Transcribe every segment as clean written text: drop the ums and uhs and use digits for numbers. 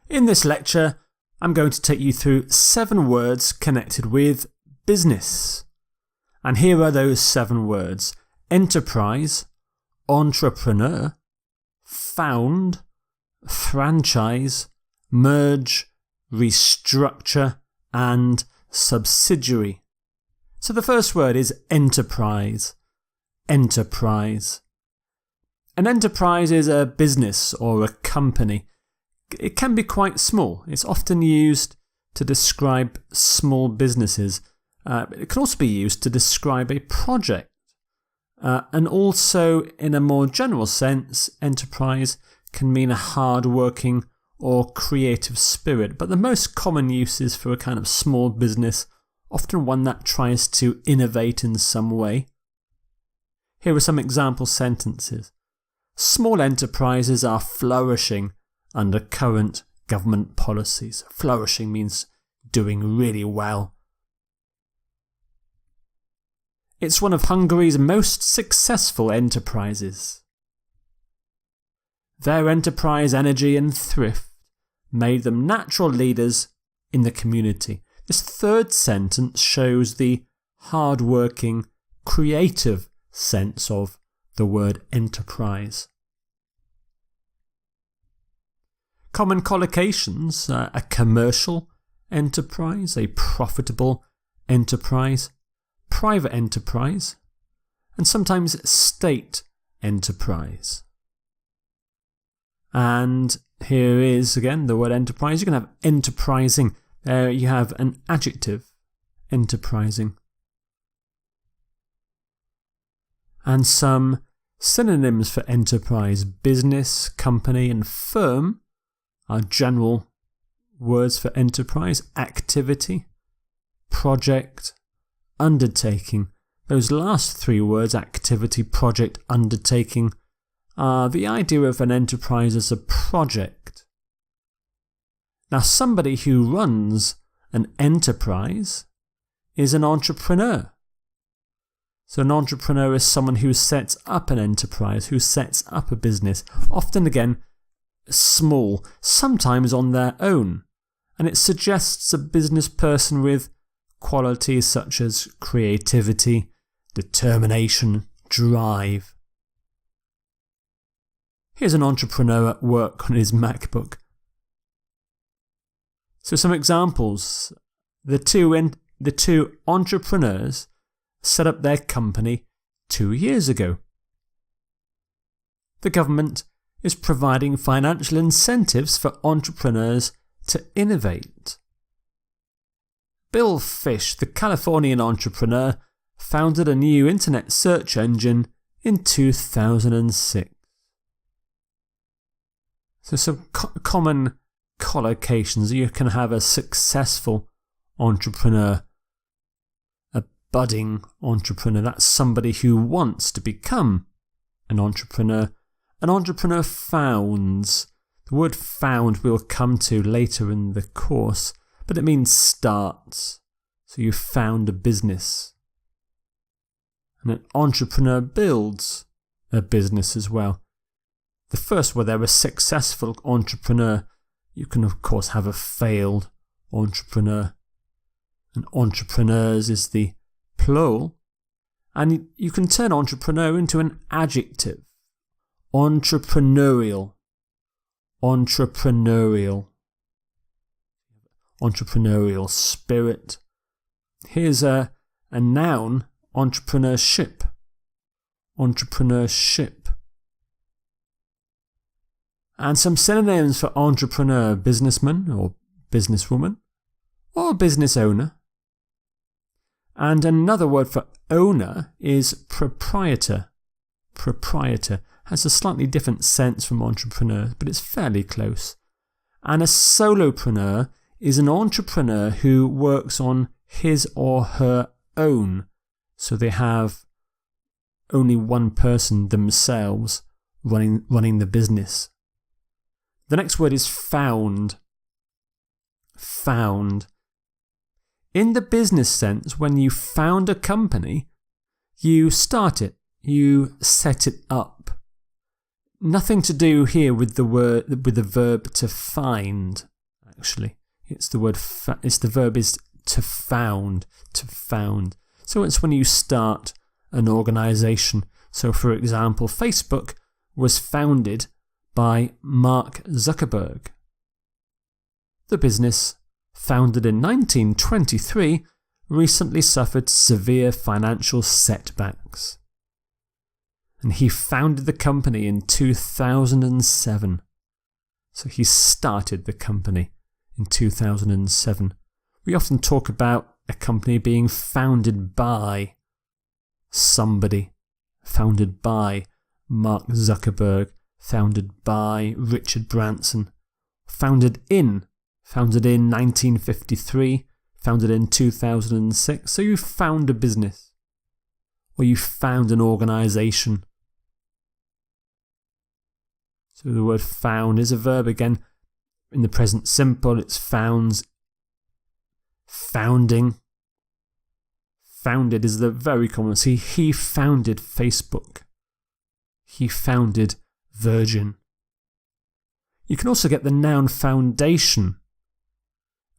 In this lecture, I'm going to take you through 7 words connected with business. And here are those 7 words: enterprise, entrepreneur, found, franchise, merge, restructure, and subsidiary. So the first word is enterprise. Enterprise. An enterprise is a business or a company. It can be quite small. It's often used to describe small businesses. It can also be used to describe a project. And also, in a more general sense, enterprise can mean a hard-working or creative spirit. But the most common use is for a kind of small business, often one that tries to innovate in some way. Here are some example sentences. Small enterprises are flourishing under current government policies. Flourishing means doing really well. It's one of Hungary's most successful enterprises. Their enterprise, energy and thrift made them natural leaders in the community. This third sentence shows the hard-working, creative sense of the word enterprise. Common collocations: a commercial enterprise, a profitable enterprise, private enterprise, and sometimes state enterprise. And here is again the word enterprise. You can have enterprising. There you have an adjective, enterprising. And some synonyms for enterprise: business, company, and firm are general words for enterprise. Activity, project, undertaking. Those last 3 words, activity, project, undertaking, are the idea of an enterprise as a project. Now, somebody who runs an enterprise is an entrepreneur. So an entrepreneur is someone who sets up an enterprise, who sets up a business, often again small, sometimes on their own, and it suggests a business person with qualities such as creativity, determination, drive. Here's an entrepreneur at work on his MacBook. So some examples. The two entrepreneurs set up their company 2 years ago. The government is providing financial incentives for entrepreneurs to innovate. Bill Fish, the Californian entrepreneur, founded a new internet search engine in 2006. So some common collocations. You can have a successful entrepreneur, a budding entrepreneur. That's somebody who wants to become an entrepreneur. An entrepreneur founds. The word found we'll come to later in the course, but it means starts. So you found a business. And an entrepreneur builds a business as well. The first word there, a successful entrepreneur. You can of course have a failed entrepreneur. And entrepreneurs is the plural. And you can turn entrepreneur into an adjective. Entrepreneurial. Entrepreneurial. Entrepreneurial spirit. Here's a noun, entrepreneurship. Entrepreneurship. And some synonyms for entrepreneur: businessman or businesswoman, or business owner. And another word for owner is proprietor. Proprietor has a slightly different sense from entrepreneur, but it's fairly close. And a solopreneur is an entrepreneur who works on his or her own. So they have only one person themselves running the business. The next word is found. Found. In the business sense, when you found a company, you start it, you set it up. Nothing to do here with the verb to find. actually. It's the word, the verb is to found, to found. So it's when you start an organisation. So for example, Facebook was founded by Mark Zuckerberg. The business, founded in 1923, recently suffered severe financial setbacks. And he founded the company in 2007. So he started the company in 2007. We often talk about a company being founded by somebody, founded by Mark Zuckerberg, founded by Richard Branson, founded in 1953, founded in 2006. So you found a business, or you found an organisation. So the word found is a verb again. In the present simple, it's founds, founding. Founded is the very common. See, he founded Facebook. He founded Virgin. You can also get the noun foundation.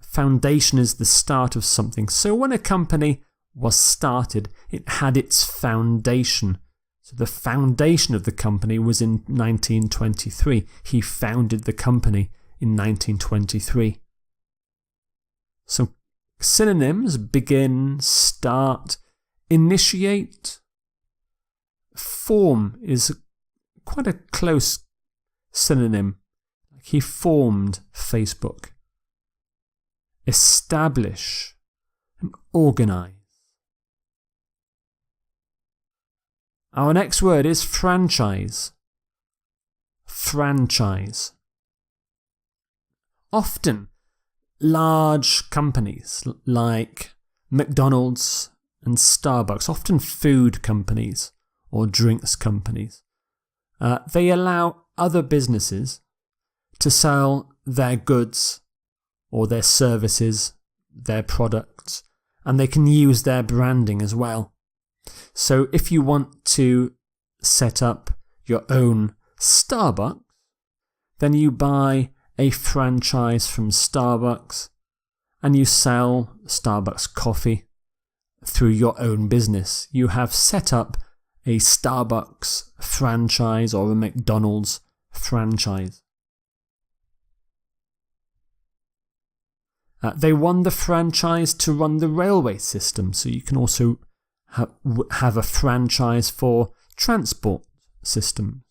Foundation is the start of something. So when a company was started, it had its foundation. So the foundation of the company was in 1923. He founded the company in 1923. So synonyms: begin, start, initiate. Form is quite a close synonym. He formed Facebook. Establish and organize. Our next word is franchise. Franchise. Often, large companies like McDonald's and Starbucks, often food companies or drinks companies, they allow other businesses to sell their goods or their services, their products, and they can use their branding as well. So if you want to set up your own Starbucks, then you buy a franchise from Starbucks and you sell Starbucks coffee through your own business. You have set up a Starbucks franchise or a McDonald's franchise. They won the franchise to run the railway system, so you can also have a franchise for transport systems.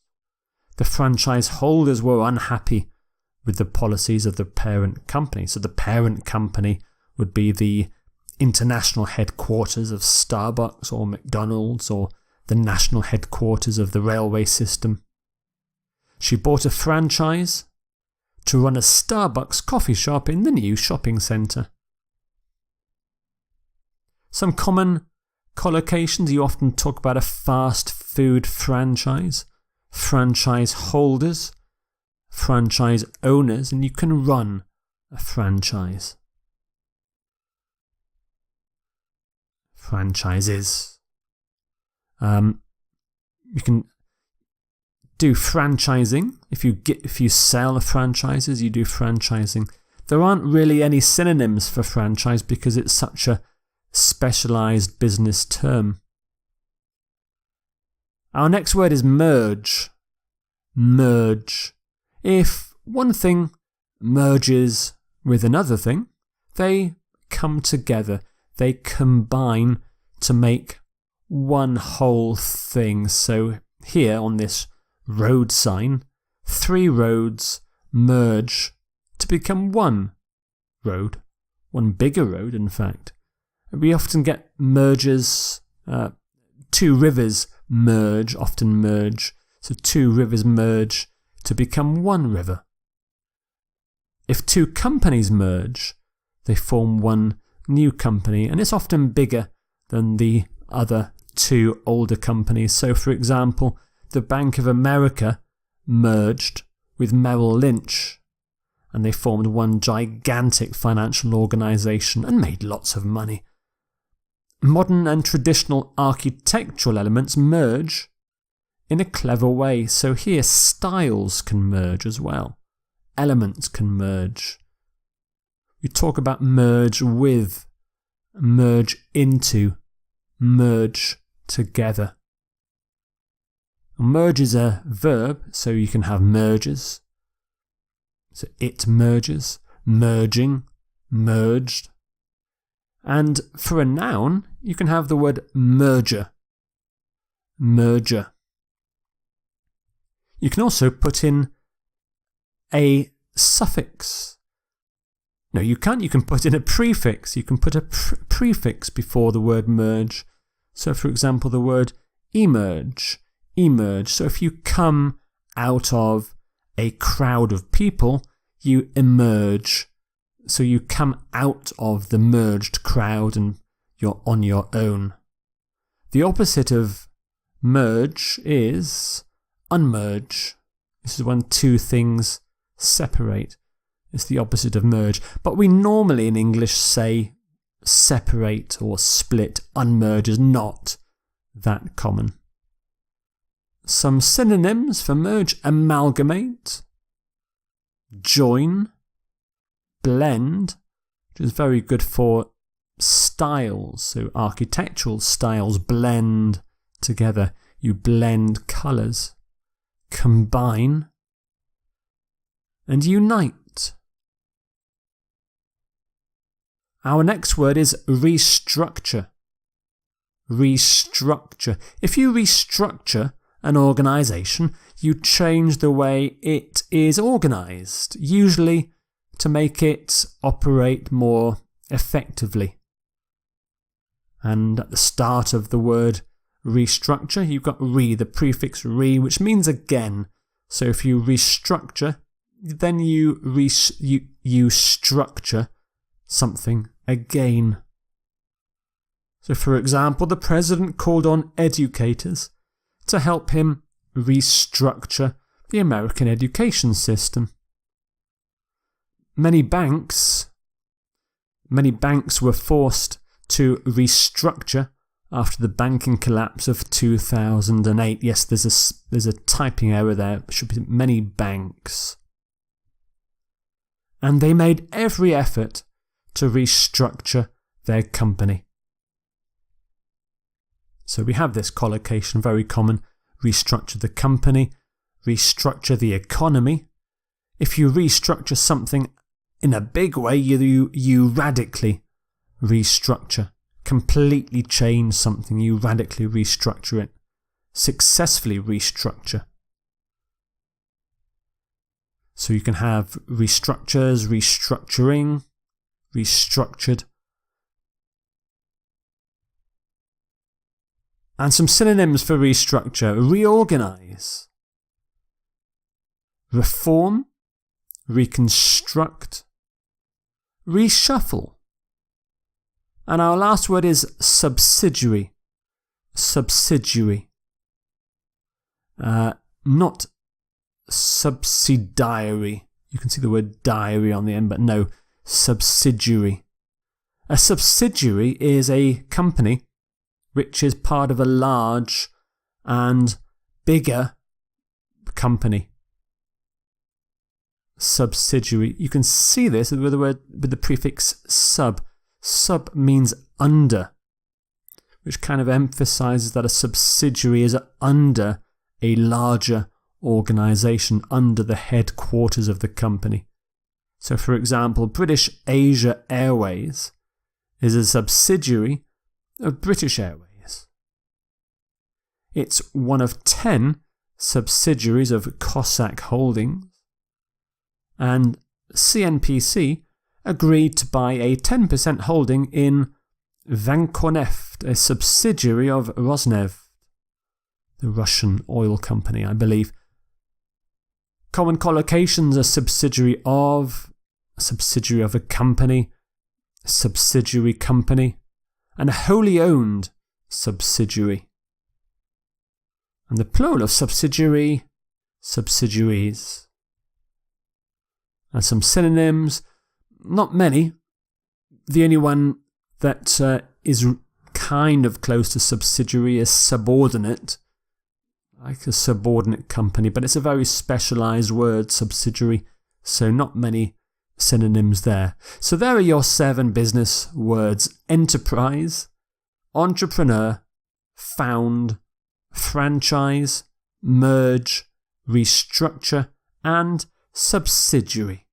The franchise holders were unhappy with the policies of the parent company. So the parent company would be the international headquarters of Starbucks or McDonald's, or the national headquarters of the railway system. She bought a franchise to run a Starbucks coffee shop in the new shopping centre. Some common collocations: you often talk about a fast food franchise, franchise holders, franchise owners, and you can run a franchise. Franchises. You can do franchising. If you sell franchises, you do franchising. There aren't really any synonyms for franchise because it's such a specialised business term. Our next word is merge. Merge. If one thing merges with another thing, they come together. They combine to make one whole thing. So here on this road sign, 3 roads merge to become one road, one bigger road in fact. We often get mergers, 2 rivers merge, often merge, so 2 rivers merge to become one river. If 2 companies merge, they form one new company, and it's often bigger than the other 2 older companies. So for example, the Bank of America merged with Merrill Lynch, and they formed one gigantic financial organisation and made lots of money. Modern and traditional architectural elements merge in a clever way. So here styles can merge as well. Elements can merge. You talk about merge with, merge into, merge together. Merge is a verb, so you can have mergers. So it merges, merging, merged. And for a noun, you can have the word merger, merger. You can also put in a suffix. No, you can't. You can put in a prefix. You can put a prefix before the word merge. So, for example, the word emerge, emerge. So if you come out of a crowd of people, you emerge. So you come out of the merged crowd and you're on your own. The opposite of merge is unmerge. This is when two things separate. It's the opposite of merge. But we normally in English say separate or split. Unmerge is not that common. Some synonyms for merge: amalgamate, join, blend, which is very good for styles. So architectural styles blend together. You blend colours. Combine and unite. Our next word is restructure. Restructure. If you restructure an organisation, you change the way it is organised, usually to make it operate more effectively. And at the start of the word restructure, you've got the prefix re, which means again. So if you restructure, then you structure something again. So for example, the president called on educators to help him restructure the American education system. Many banks were forced to restructure after the banking collapse of 2008. Yes, there's a typing error there. It should be many banks. And they made every effort to restructure their company. So we have this collocation, very common: restructure the company, restructure the economy. If you restructure something in a big way, you radically restructure. Completely change something, you radically restructure it. Successfully restructure. So you can have restructures, restructuring, restructured. And some synonyms for restructure: reorganize, reform, reconstruct, reshuffle. And our last word is subsidiary. Subsidiary. Not subsidiary. You can see the word diary on the end, but no, subsidiary. A subsidiary is a company which is part of a large and bigger company. Subsidiary. You can see this with the prefix sub. Sub means under, which kind of emphasizes that a subsidiary is under a larger organisation, under the headquarters of the company. So, for example, British Asia Airways is a subsidiary of British Airways. It's one of 10 subsidiaries of Cossack Holdings, and CNPC agreed to buy a 10% holding in Vankoneft, a subsidiary of Rosneft, the Russian oil company, I believe. Common collocations: a subsidiary of a company, subsidiary company, and a wholly owned subsidiary. And the plural of subsidiary, subsidiaries. And some synonyms: not many. The only one that is kind of close to subsidiary is subordinate, like a subordinate company, but it's a very specialised word, subsidiary, so not many synonyms there. So there are your 7 business words: enterprise, entrepreneur, found, franchise, merge, restructure, and subsidiary.